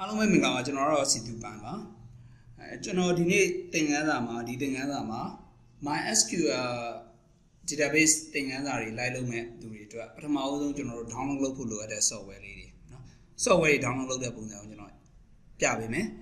Hello, my name is General Situ Banga. General Dini Tingadama, the Tingadama, MySQL database Tingadari, Lilo Met, do it. But I'm also general download Pulu at a software lady. Software download the Pulu, you know. Jabime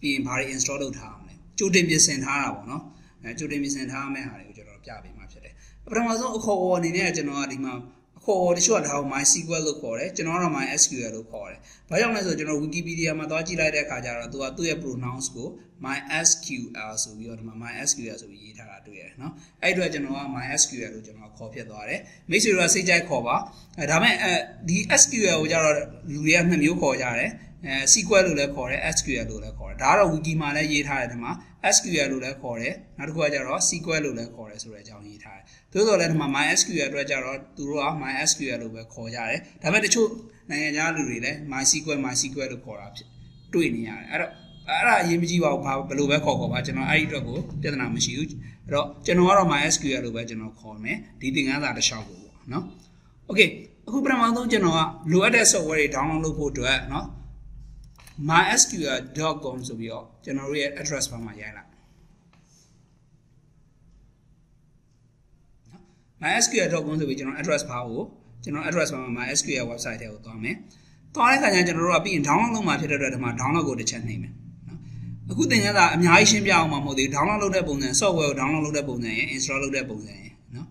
being party installed harm. Judim is sent harm, no? Judim is sent harm, general Jabi, my today. But I'm also called in a general. Call the short how MySQL look for it, general MySQL look for it. But I'm also general Wikipedia, Mataji like a Kajara to a pronounce go MySQL, so we are MySQL, so we eat her to it. No, I do a general MySQL, general copy of it. Make sure you say Jacoba. The SQL, which are Lulian, you call it. SQL will call it, SQL will call it. Dara Wikimana yet had SQL will call it, not Guajaro, SQL will call it, so I don't eat high. To let my SQL Rajaro to MySQL will call it. Damn the two Nayalu, MySQL will call up. Two in the Ara Yimji of Below Coco, General Idago, then I'm huge. General MySQL will general call me, leading other shovel. No? Okay, who Bramado Genoa, Luada software download to it, no? MySQL.com so we are generate address for my yana. MySQL.com so we general address power, general address for my MySQL website here to me. Tony can general be in download my download go to chat name. A good thing that I'm Haitian Yamamo, they download the bonus, so well download the bonus, install the bonus. No,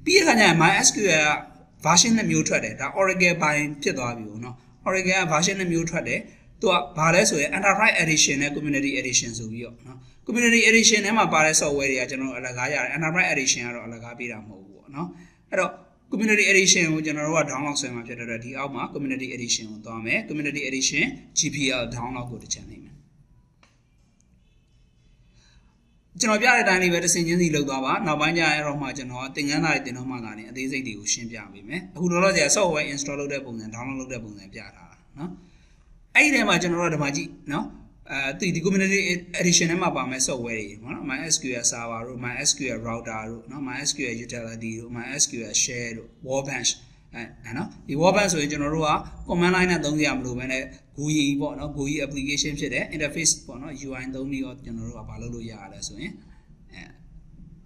be a MySQL version the mutual that Oregon buying Pidavu, no, Oregon version the mutual. To a palace with enterprise edition and community editions of you. Community edition and my palace software general Alagaya, enterprise edition or Alagabira mobile. No, community edition with general download so much at the Alma, community edition, Dome, community edition, GPL download go to channel. General Dani, where the senior Logava, Nabanya, Roma General, thing and I did no money, and these are the Shimpian, who know their software install the book and download the book and Piata. No? I am general the magic, no? The community edition of my software, my SQL server, my SQL router, no, my SQL utility, my SQL shared workbench, and the workbench in general, command line and don't the blue when a GUI application interface, UI don't need general Apollo so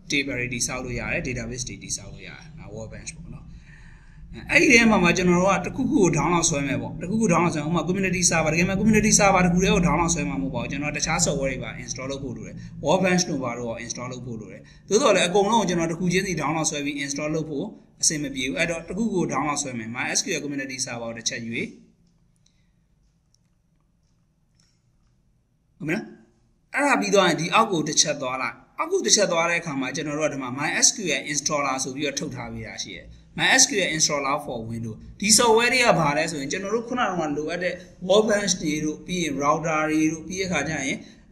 temporary Saluya, database data Saluya, now workbench. I am a general to cuckoo down swim the cuckoo down my community server, community server, who down swim mobile, general the chance of worry about install a Pudure, or bench no barrow or install a Pudure. To all I go no general the Kujini down swim install a pool, same view, I don't Google down swim, my SQL community server the chat you. I'll be doing the I'll go to chat dollar. I'll go to chat dollar, come my general my SQL installer, so we are told how we are here. MySQL installer for window. These are very about us in general. Kuna look at the workbench be router, be a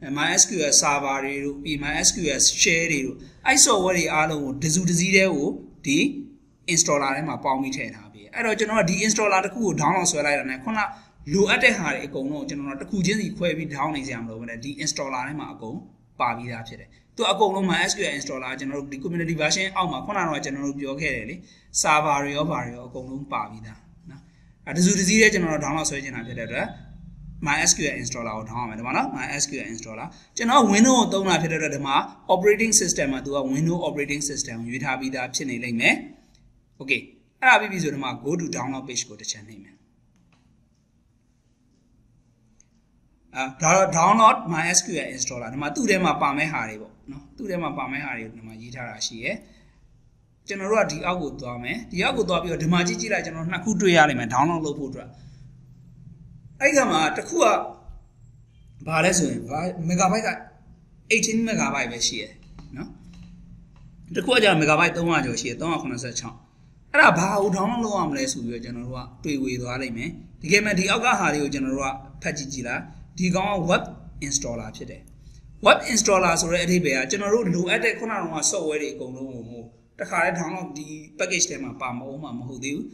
MySQL server, be MySQL share. I saw very allo the the installer my palm meter. I don't know the installer the cool down so I don't know. Look at the hard echo no general the Kujin query down exam over the installer my go, Barbie after it. To a go my SQL installer general the community version of my Kona general Bioke, Savari or Vario, Gong Pavida. At the Zuzi general download surgeon after my SQL installer out home and one of my SQL installer. General window don't have the operating system to a window operating system. You'd have it up channeling me. Okay, I'll be visiting my go to download page go to channel. Download my SQL installer. My two them up on my haribo. No, two them up on my haribo. My guitar she general the Agu Dome, the Agu Dobi, the Majiji, general Nakutu element, download Lopudra. I come at the Kua Balesu, megabyte 18 megabyte here. No, the Quaja megabyte don't want to see it, don't want to search on. About download less with general, three with Alime, the game at the Aga general Pagila. The web installer today. Web installers already be a general do at the corner so very go no more. The car download the package them up who do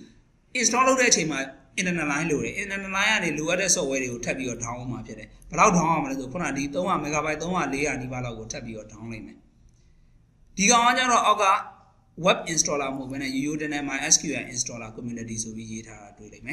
install the team in an line in an line do at so very tap your down my today. But out home to put a dito megabyte don't want lay and Nivala will tap your down limit. The Aga web installer move when you use the MySQL installer community so we get her to it.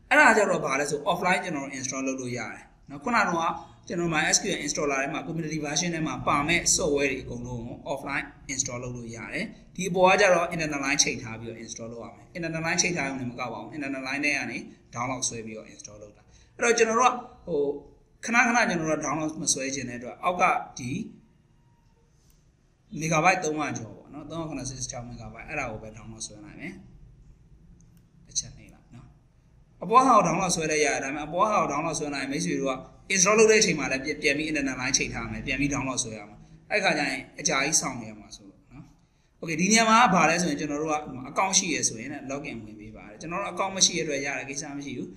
And I have a offline general installer do ya. နော်ခုနကတော့ကျွန်တော် MySQL installer ထဲမှာ community version ထဲမှာပါမဲ့ software တွေအကုန်လုံးကို offline install လုပ်လို့ရတယ်ဒီအပေါ်ကကြတော့ internal line ချိန်ထားပြီးတော့ install လုပ်ရမယ် internal line ချိန်ထားရုံနဲ့မကပါဘူး internal line ထဲကနေ download ဆွဲပြီးတော့ install လုပ်တာအဲ့တော့ကျွန်တော်တို့ကဟိုခဏကျွန်တော်တို့ download မဆွဲခြင်းတဲ့အတွက်အောက်ကဒီ megabyte 300ကျော်ပေါ့နော်386 megabyte အဲ့ဒါကိုပဲ download ဆွဲနိုင်မယ်တစ်ချက်နေလားနော်အပေါ်ဟာကို download ဆွဲလိုက်ရတယ်ဒါပေမဲ့အပေါ်ဟာကို download ဆွဲနိုင်မိတ်ဆွေတို့က install လုပ်တဲ့အချိန်မှာလည်းပြန်ပြီး internet line ချိန်ထားမယ်ပြန်ပြီး download ဆွဲရမှာအဲ့ခါကျရင်အကြာကြီးစောင့်နေရမှာဆိုလို့နော် okay ဒီနေရာမှာကဘာလဲဆိုရင်ကျွန်တော်တို့က account ရှိရဆိုရင် login ဝင်ပေးပါတယ်ကျွန်တော်တို့ account မရှိရတဲ့အတွက်ရတယ်ကိစ္စမရှိဘူး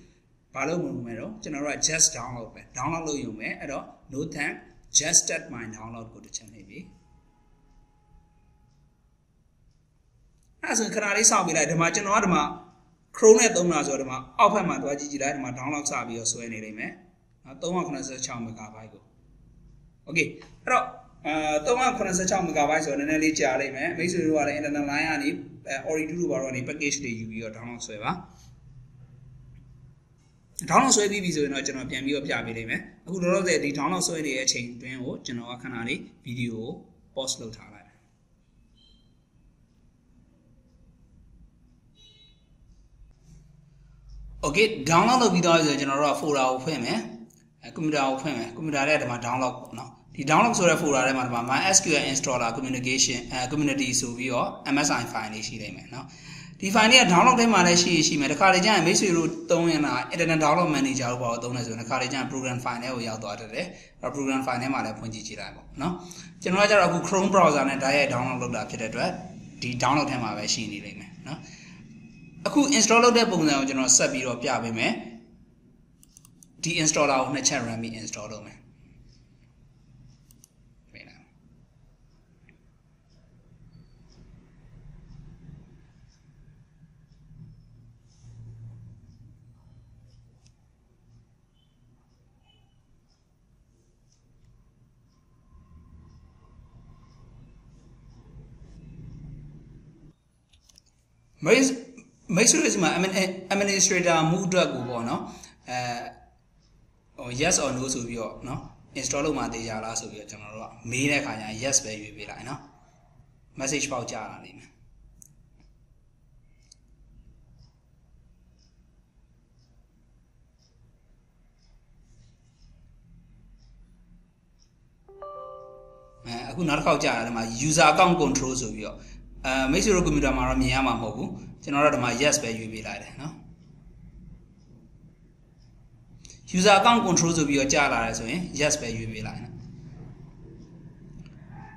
ဘာလို့မလုပ်မလဲတော့ကျွန်တော်တို့က just download ပဲ download လုပ်ရုံပဲအဲ့တော့ no thank just start my download ကိုတစ်ချက်နေပြီအဲ့ဆိုခဏလေးစောင့်ပေးလိုက်ဒီမှာကျွန်တော်ကဒီမှာ Chrome နဲ့သုံးတာဆိုတော့ဒီမှာအောက်ဘက်မှာတွားကြည့်ကြည့်လိုက်ဒီမှာ download စပြီးတော့ဆွဲနေလိမ့်မယ်နော်386 megabyte ကို okay အဲ့တော့386 megabyte ဆိုတော့နည်းနည်းလေးကြာလိမ့်မယ်မိတ်ဆွေတို့ကလည်း internet line ကနေ Ori2 တို့ဘာလို့ကနေ package တွေယူပြီးတော့ download ဆွဲပါ download ဆွဲပြီးပြီဆိုရင်တော့ကျွန်တော်ပြန်ပြီးတော့ပြပေးလိမ့်မယ်အခုလောလောဆယ်ဒီ download ဆွဲနေတဲ့အချိန်တွင်းကိုကျွန်တော်ကခဏလေး video ကို pause လုပ်ထားလိုက်Okay download လုပ်ပြီးတော့ဆိုကျွန်တော်တို့က folder ကိုဖွင့်မယ်computer ကိုဖွင့်မယ် computer ထဲမှာ download ပေါ့နော်ဒီ download ဆိုတဲ့ folder ထဲမှာဒီမှာ MySQL installer communication community ဆိုပြီးတော့ MSI file လေးရှိနေမယ်နော်ဒီ file လေးက download ထဲမှာလည်းရှိမယ်တခါတလေကျရင်မိတ်ဆွေတို့သုံးရင်လား internet download manager ကိုပေါ့သုံးနေဆိုရင်တခါတလေကျရင် program file ထဲကိုရောက်သွားတယ်အဲ့တော့ program file ထဲမှာလည်းဖွင့်ကြည့်ကြည့်လိုက်ပေါ့နော်ကျွန်တော်ကကျတော့အခု Chrome browser နဲ့ direct download လုပ်တာဖြစ်တဲ့အတွက်ဒီ download ထဲမှာပဲရှိနေလိမ့်မယ်နော်အခု install လုပ်တဲ့ပုံစံကိုကျွန်တော်ဆက်ပြီးတော့ပြပေးမယ်ဒီ installer ကိုနှစ်ချက် run ပြီး install လုပ်မယ်မိတ်ဆွေတို့ဒီမှာ administrator မှုအတွက်ကိုပေါ့နော်yes or no ဆိုပြီးတော့နော် install လုပ်မှသေးရလားဆိုပြီးတော့ကျွန်တော်တို့ကမေးတဲ့အခါကျရင် yes ပဲရွေးပေးလိုက်နော် message ပေါက်ကြလာလိမ့်မယ်အခုနောက်တစ်ခေါက်ကြာတယ်ဒီမှာ user account control ဆိုပြီးတော့မိတ်ဆွေတို့ကွန်ပျူတာမှာတော့မြင်ရမှာမဟုတ်ဘူးကျွန်တော်တို့ဒီမှာ yes ပဲရွေးပေးလိုက်တယ်နော် user account control ဆိုပြီးတော့ကြာလာတယ်ဆိုရင် yes ပဲရွေးပေးလိုက်နော်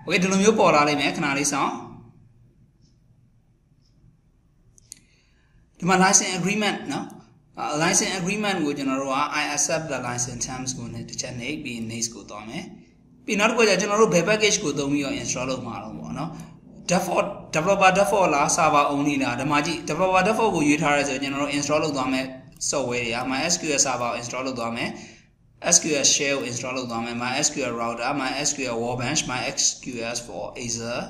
okay ဒီလိုမျိုးပေါ်လာလိမ့်မယ်ခဏလေးစောင့်ဒီမှာ license agreement နော် license agreement ကိုကျွန်တော်တို့က I accept the license terms ကိုတစ်ချက်နှိပ်ပြီး next ကိုသွားမယ်ပြီးနောက်တစ်ခုကျကျွန်တော်တို့ဘယ် package ကိုသုံးပြီးတော့ install လုပ်မှာတော့ပေါ့နော် default developer default လား server only လားဒီမှာကြည့် developer default ကိုရွေးထားရဲဆိုရင်ကျွန်တော်တို့ install လုပ်သွားမယ် software တွေက MySQL server ကို install လုပ်သွားမယ် SQL shell ကို install လုပ်သွားမယ် MySQL router MySQL workbench MySQL for Azure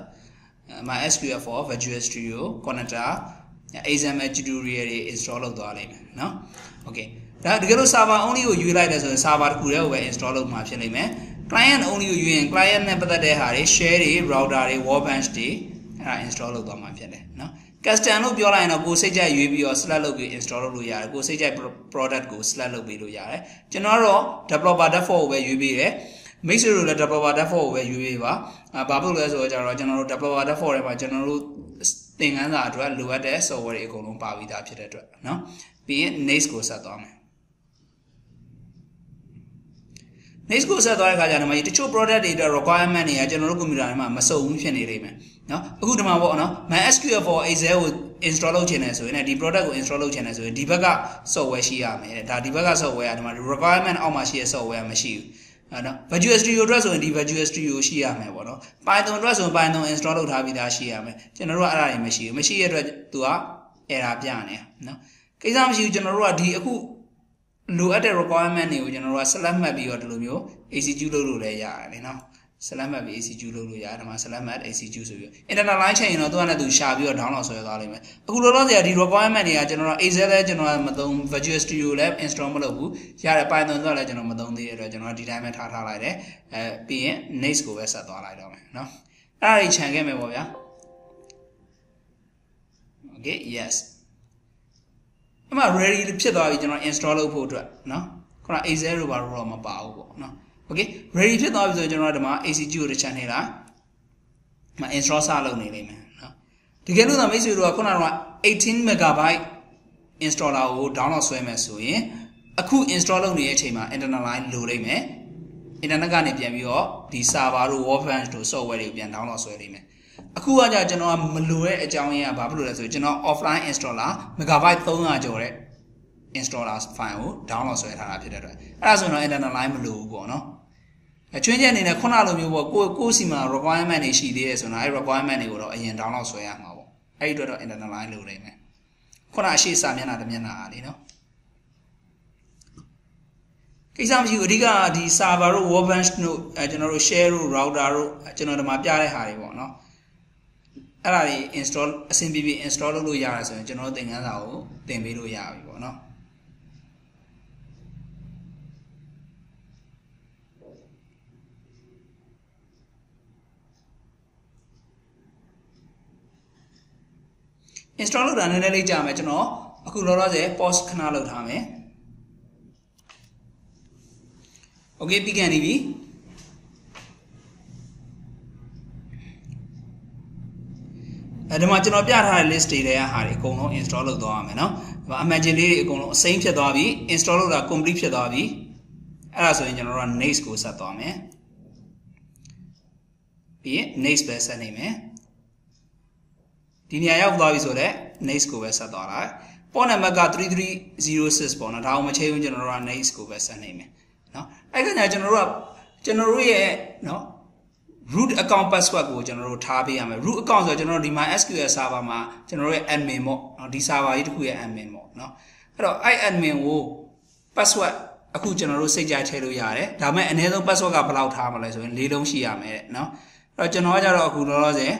MySQL for Visual Studio connector XML tutorial တွေ install လုပ်သွားလိမ့်မယ်เนาะ okay ဒါတကယ်လို့ server only ကိုရွေးလိုက်တယ်ဆိုရင် server တစ်ခုတည်းကိုပဲ install လုပ်မှာဖြစ်လိမ့်မယ် client only ကိုရွေးရင် client နဲ့ပတ်သက်တဲ့ဟာတွေ share တွေ router တွေ workbench တွေအဲ့ဒါ install လုပ်သွားမှာဖြစ်တယ်เนาะ custom လို့ပြောလိုက်ရင်တော့ကိုယ်စိတ်ကြိုက်ရွေးပြီးတော့ select လုပ်ပြီး install လုပ်လို့ရတယ်ကိုယ်စိတ်ကြိုက် product ကို select လုပ်ပေးလို့ရတယ်ကျွန်တော်တော့ developer default ကိုပဲရွေးပေးတယ်မိတ်ဆွေတို့လည်း developer default ကိုပဲရွေးပေးပါဘာဖြစ်လို့လဲဆိုတော့ကျွန်တော်တို့ developer default ထဲမှာကျွန်တော်တို့သင်ခန်းစာအတွက်လိုအပ်တဲ့ software တွေအကုန်လုံးပါပြီးသားဖြစ်တဲ့အတွက်เนาะပြီးရင် next ကိုဆက်သွားမယ် next ကိုဆက်သွားတဲ့အခါကျတော့ဒီတချို့ product တွေအတွက် requirement တွေကကျွန်တော်တို့ကွန်ပျူတာထဲမှာမစုံဘူးဖြစ်နေလိမ့်မယ်เนาะအခုဒီမှာပေါ့เนาะ MySQL for Excel ကို install လုပ်ချင်တယ်ဆိုရင်ဒီ product ကို install လုပ်ချင်တယ်ဆိုရင်ဒီဘက်က software ရှိရမယ်ဒါဒီဘက်က software ကဒီမှာ requirement အောက်မှာရှိတဲ့ software မရှိဘူးเนาะ Visual Studio အတွက်ဆိုရင်ဒီ Visual Studio ရှိရမယ်ပေါ့เนาะ Python အတွက်ဆိုရင် Python install လုပ်ထားပြီးသားရှိရမယ်ကျွန်တော်တို့ကအဲ့ဒါတွေမရှိဘူးမရှိရတဲ့အတွက်သူက error ပြနေเนาะကိစ္စမရှိဘူးကျွန်တော်တို့ကဒီအခုလိုအပ်တဲ့ requirement တွေကိုကျွန်တော်တို့က select မှတ်ပြီးတော့ဒီလိုမျိုး execute လုပ်လို့လည်းရတယ်เนาะ select map ACQ လို့လို့ရတယ်ဒါမှ select map ACQ ဆိုပြီး internal line ချိန်ရင်တော့သူကလည်းသူရှာပြီးတော့ download ဆွဲသွားလိမ့်မယ်အခုလောလောဆယ်ဒီ requirement တွေကကျွန်တော် Excel လည်းကျွန်တော်မသုံး Visual Studio လည်း install မလုပ်ဘူးရတယ် Python ဆိုလည်းကျွန်တော်မသုံးသေးတဲ့အတွက်ကျွန်တော်ဒီတိုင်းပဲထားလိုက်တယ်ပြီးရင် next ကိုပဲဆက်သွားလိုက်တော့မယ်เนาะအဲ့ဒါကြီးခြံခဲ့မယ်ပေါ့ဗျာ okay yes အမှ ready ဖြစ်သွားပြီကျွန်တော် install လုပ်ဖို့အတွက်เนาะခုန Excel တို့ဘာလို့တော့မပါဘူးပေါ့เนาะokay ready ဖြစ်သွားပြီဆိုရင်ကျွန်တော်ဒီမှာ ACQ ကိုတစ်ချက်နှိပ်လိုက်မ install စလုပ်နေလိမ့်မယ်เนาะတကယ်လို့သာမိတ်ဆွေတို့ကခုနက18 MB installer ကို download ဆွဲမယ်ဆိုရင်အခု install လုပ်နေတဲ့အချိန်မှာ internal line လိုလိမ့်မယ် internet ကနေပြန်ပြီးတော့ဒီ server တို့ workbench တို့ software တွေကိုပြန် download ဆွဲလိမ့်မယ်အခုကကြာကျွန်တော်ကမလိုတဲ့အကြောင်းရင်းကဘာဖြစ်လို့လဲဆိုရင်ကျွန်တော် offline installer megabyte 300ကျော်တဲ့ installer file ကို download ဆွဲထားတာဖြစ်တဲ့အတွက်အဲ့ဒါဆိုရင်တော့ internal line မလိုဘူးပေါ့နော်ချွင်းချက်အနေနဲ့ခုနလိုမျိုးပေါ့ကိုစီမှာ requirement တွေရှိသေးတယ်ဆိုတော့အဲ့ requirement တွေကိုတော့အရင် download ဆွဲရမှာပေါ့အဲ့ဒီအတွက်တော့ internal line လိုနေမယ်ခုနအရှိစာမျက်နှာတစ်မျက်နှာအားလေနော်ကိစ္စမရှိဘူးအဓိကဒီ server တို့ workbench တို့ကျွန်တော်တို့ share တို့ router တို့ကျွန်တော်ဒီမှာပြတဲ့ဟာတွေပေါ့နော်အဲ့ဒါတွေ install အဆင်ပြေပြေ install လုပ်လို့ရတယ်ဆိုရင်ကျွန်တော်တို့သင်ခန်းစာကိုသင်ပေးလို့ရပြီပေါ့နော် install လုပ်တာနည်းနည်းလေးကြာမယ်ကျွန်တော်အခုလောလောဆယ် pause ခဏလုပ်ထားမယ် okay ပြီးကန်နေပြီဒီမှာကျွန်တော်ပြထားတဲ့ list တွေထဲကဟာတွေအကုန်လုံး install လုပ်သွားရမယ်เนาะဒီမှာ imagine လေးတွေအကုန်လုံးအစိမ်းဖြစ်သွားပြီ install လုပ်တာ complete ဖြစ်သွားပြီအဲ့ဒါဆိုရင်ကျွန်တော်တို့က next ကိုဆက်သွားမယ်ပြီးရင် next ပဲဆက်နေမယ်ဒီနေရာရောက်သွားပြီဆိုတော့ next ကိုပဲဆက်သွားလိုက်ပေါ်နံပါတ်က3306ပေါ့နော်ဒါအောင်မချိန်ဘူးကျွန်တော်တို့က next ကိုပဲဆက်နေမယ်เนาะအဲ့ခါကျကျွန်တော်တို့ရဲ့เนาะroot account password ကိုကျွန်တော်တို့ထားပေးရမယ် root account ဆိုတော့ကျွန်တော်တို့ဒီ MySQL server မှာကျွန်တော်တို့ရဲ့ admin ပေါ့เนาะဒီ server ကြီးတစ်ခုရဲ့ admin ပေါ့เนาะအဲ့တော့အဲ့ admin ကို password အခုကျွန်တော်တို့စိတ်ကြိုက်ထည့်လို့ရတယ်ဒါပေမဲ့အနည်းဆုံး password ကဘယ်လောက်ထားမလဲဆိုရင်၄လုံးရှိရမယ်တဲ့เนาะအဲ့တော့ကျွန်တော်ကကြတော့အခုလောလောဆယ်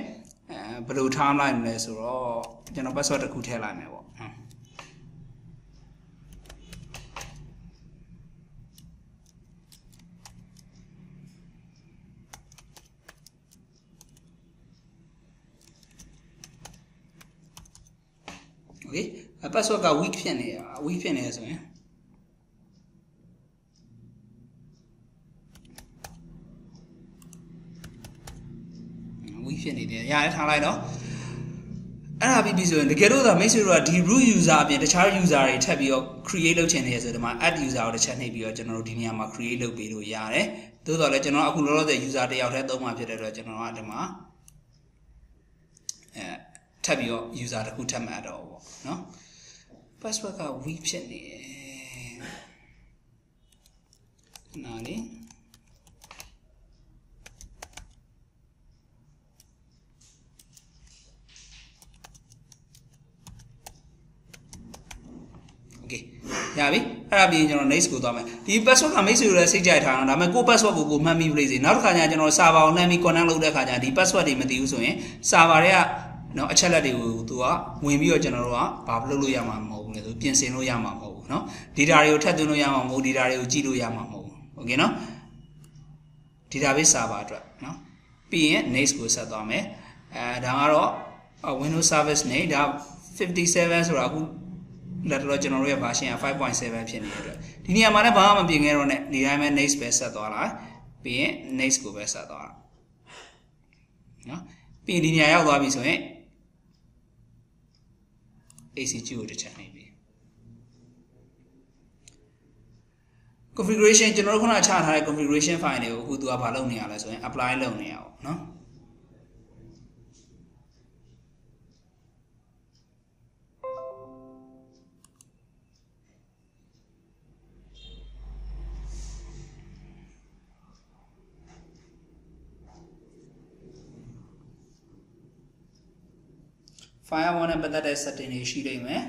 ဘယ်လိုထားလိုက်မလဲဆိုတော့ကျွန်တော် password တစ်ခုထည့်လိုက်မယ်ပေါ့okay password က weak ဖြစ်နေဆိုရင်ဖြစ်နေတယ်ရရထားလိုက်တော့အဲ့ဒါပြီးဆိုရင်တကယ်လို့သာမိတ်ဆွေတို့ကဒီ root user အပြင်တခြား user တွေထပ်ပြီးတော့ create လုပ်ချင်နေရဆိုဒီမှာ add user ကိုတစ်ချက်နှိပ်ပြီးတော့ကျွန်တော်တို့ဒီနေရာမှာ create လုပ်ပေးလို့ရတယ်သို့တော်လည်းကျွန်တော်အခုလောလောဆယ် user တစ်ယောက်တည်းသုံးမှဖြစ်တဲ့အတွက်ကျွန်တော်ကဒီမှာထပ်ပြီးတော့ user တစ်ခုထပ်မှတ်တော့ပေါ့နော် password က weak ဖြစ်နေတယ်နားလေokay ရပြီအဲ့ဒါပြီးရင်ကျွန်တော် next ကိုသွားမယ်ဒီ password ကမိတ်ဆွေတို့လည်းစိတ်ကြိုက်ထားအောင်ဒါပေမဲ့ကို password ကိုမှတ်မိပလို့စီနောက်တစ်ခါကျရင်ကျွန်တော် server ကိုနှမ်းပြီး connect လုပ်တဲ့ခါကျရင်ဒီ password တွေမသိဘူးဆိုရင် server တွေကเนาะအချက်လက်တွေကိုသူကဝင်ပြီးတော့ကျွန်တော်တို့ကဘာလုပ်လို့ရမှာမဟုတ်ဘူးလေသူပြင်ဆင်လို့ရမှာမဟုတ်ဘူးเนาะ data တွေကိုထပ်သွင်းလို့ရမှာမဟုတ် data တွေကိုကြည့်လို့ရမှာမဟုတ်ဘူး okay เนาะ database server အတွက်เนาะပြီးရင် next ကိုဆက်သွားမယ်ဒါကတော့ Windows Service နဲ့ဒါ57ဆိုတာအခုလက်တော့ကျွန်တော်တို့ရဲ့ version က 5.7 ဖြစ်နေတဲ့အတွက်ဒီနေရာမှာလည်းဘာမှမပြင်ခဲ့တော့နဲ့ဒီတိုင်းပဲ next ပဲဆက်သွားလိုက်ပြီးရင် next ကိုပဲဆက်သွားတာเนาะပြီးရင်ဒီနေရာရောက်သွားပြီဆိုရင် ACQ ကိုတစ်ချက်နှိပ်ပြီ configuration ကျွန်တော်တို့ခုနချထားတဲ့ configuration file တွေကိုအခုသူကဘာလုပ်နေရလဲဆိုရင် apply လုပ်နေရအောင်เนาะfirewall နဲ့ပတ်သက်တဲ့ setting တွေရှိနေမယ်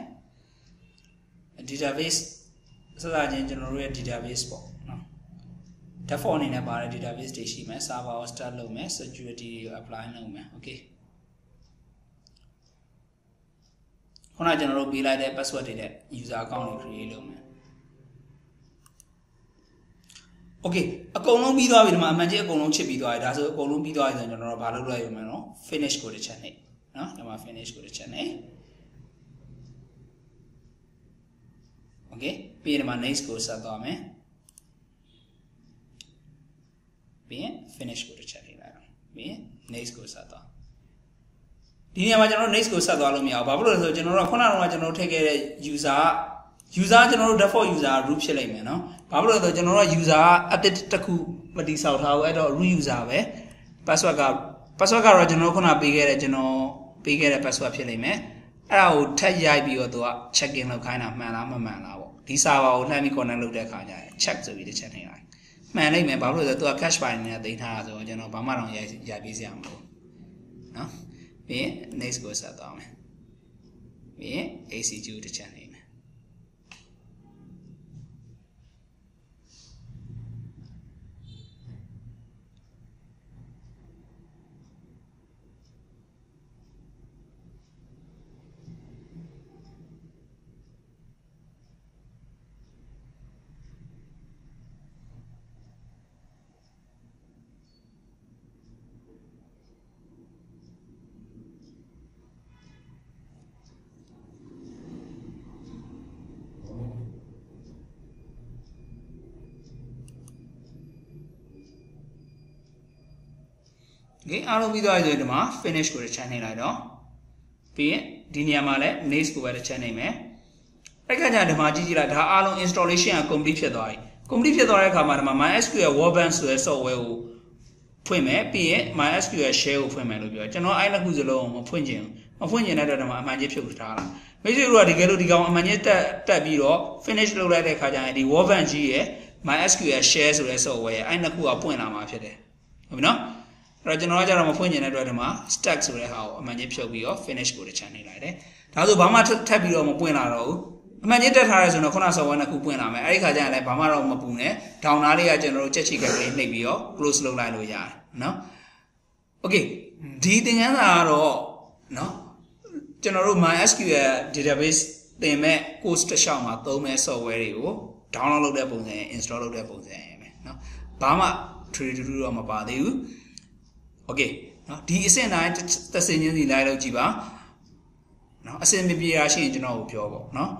database စသဖြင့်ကျွန်တော်တို့ရဲ့ database ပေါ့နော် default အနေနဲ့ပါတဲ့ database တွေရှိမယ် server ကို start လုပ်မယ် security ကို apply လုပ်မယ် okay ခုနကျွန်တော်တို့ပေးလိုက်တဲ့ password တွေနဲ့ user account တွေ create လုပ်မယ် okay အကုန်လုံးပြီးသွားပြီဒီမှာအမှန်ကြီးအကုန်လုံးချစ်ပြီးသွားပြီဒါဆိုအကုန်လုံးပြီးသွားပြီဆိုရင်ကျွန်တော်တို့ဘာလုပ်လိုက်ရမလဲနော် finish ကိုတစ်ချက်နှိပ်နော်ဒီမှာ finish ကိုတစ်ချက်နှိပ် okay ပြီးရင်ဒီမှာ next ကိုဆက်သွားမယ်ပြီးရင် finish ကိုတစ်ချက်နှိပ်လိုက်အောင်ပြီးရင် next ကိုဆက်သွားဒီနေရာမှာကျွန်တော်တို့ next ကိုဆက်သွားလို့မရဘူးဘာဖြစ်လို့လဲဆိုတော့ကျွန်တော်တို့ခုနကကျွန်တော်တို့ထည့်ခဲ့တဲ့ user ကျွန်တော်တို့ default user root ဖြစ်လိုက်မယ်နော်ဘာဖြစ်လို့လဲဆိုတော့ကျွန်တော်တို့ user က update တစ်ခုမတည်ဆောက်ထားဘူးအဲ့တော့ root user ပဲ password ကတော့ကျွန်တော်ခုနပေးခဲ့တဲ့ password ဖြစ်လိမ့်မယ်အဲ့ဒါကိုထပ်ရိုက်ပြီးတော့သူက check in လုပ်ခိုင်းတာမှန်လားမမှန်လားပေါ့ဒီ server ကိုလှမ်းပြီး connect လုပ်တဲ့အခါကျရင် check ဆိုပြီးတစ်ချက်ထည့်လိုက်မှန်လိမ့်မယ်ဘာဖြစ်လို့လဲဆိုတော့သူက cache file နဲ့တင်ထားတာဆိုတော့ကျွန်တော်ဘာမှတော့ရိုက်ပေးစရာမလိုနော်ပြီးရင် next ကိုဆက်သွားမယ်ပြီးရင် ACG ကိုတစ်ချက်နှိပ်မယ်Okay အားလုံးပြီးသွားပြီဆိုရင်ဒီမှာ finish ကိုတစ်ချက်နှိပ်လိုက်တော့ပြီးရင်ဒီနေရာမှာလည်း next ကိုပဲတစ်ချက်နှိပ်မယ်အဲ့ခါကျဒီမှာကြည့်လိုက်ဒါအားလုံး installation က complete ဖြစ်သွားပြီ complete ဖြစ်သွားတဲ့အခါမှာဒီမှာ MySQL Workbench ဆိုတဲ့ software ကိုဖွင့်မယ်ပြီးရင် MySQL share ကိုဖွင့်မယ်လို့ပြောကျွန်တော်အဲ့နှစ်ခုစလုံးမဖွင့်ချင်တဲ့အတွက်ဒီမှာအမှန်ကြီးဖြုတ်ထားတာမိတ်ဆွေတို့ကတကယ်လို့ဒီကောင်အမှန်ကြီးတက်ပြီးတော့ finish လုပ်လိုက်တဲ့အခါကျရင်ဒီ Workbench ကြီးရဲ့ MySQL share ဆိုတဲ့ software ရဲ့အဲ့နှစ်ခုကပွင့်လာမှာဖြစ်တယ်ဟုတ်ပြီနော်အဲ့တော့ကျွန်တော်ကကြတော့မဖွင့်ချင်တဲ့အတွက်ဒီမှာ stack ဆိုတဲ့ဟာကိုအမှန်ကြီးဖြုတ်ပြီးတော့ finish ကိုတစ်ချက်နှိပ်လိုက်တယ်ဒါဆိုဘာမှထပ်ပြီးတော့မပွင့်လာတော့ဘူးအမှန်ကြီးတက်ထားရဲဆိုတော့ခုန software နှစ်ခုပွင့်လာမယ်အဲ့ဒီခါကျရင်လည်းဘာမှတော့မပူနဲ့ down နားလေးကကျွန်တော်တို့ချက်ချိကလေးနှိပ်ပြီးတော့ close လုပ်လိုက်လို့ရတယ်နော် okay ဒီသင်ခန်းစာကတော့နော်ကျွန်တော်တို့ MySQL database သင်မဲ့ course တစ်လျှောက်မှာသုံးမဲ့ software တွေကို download လုပ်တဲ့ပုံစံ install လုပ်တဲ့ပုံစံပဲနော်ဘာမှ trade တော့မပါသေးဘူး okay နော်ဒီအဆင့်တိုင်းတစ်ဆင့်ချင်းစီလိုက်လို့ကြည့်ပါနော်အဆင့်မပြေရရှိရင်ကျွန်တော်ကိုပြောပေါ့နော်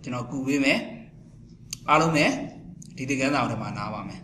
ကျွန်တော်ကူပေးမယ်အားလုံးနဲ့ဒီသင်ခန်းစာကိုဒီမှာနားပါမယ်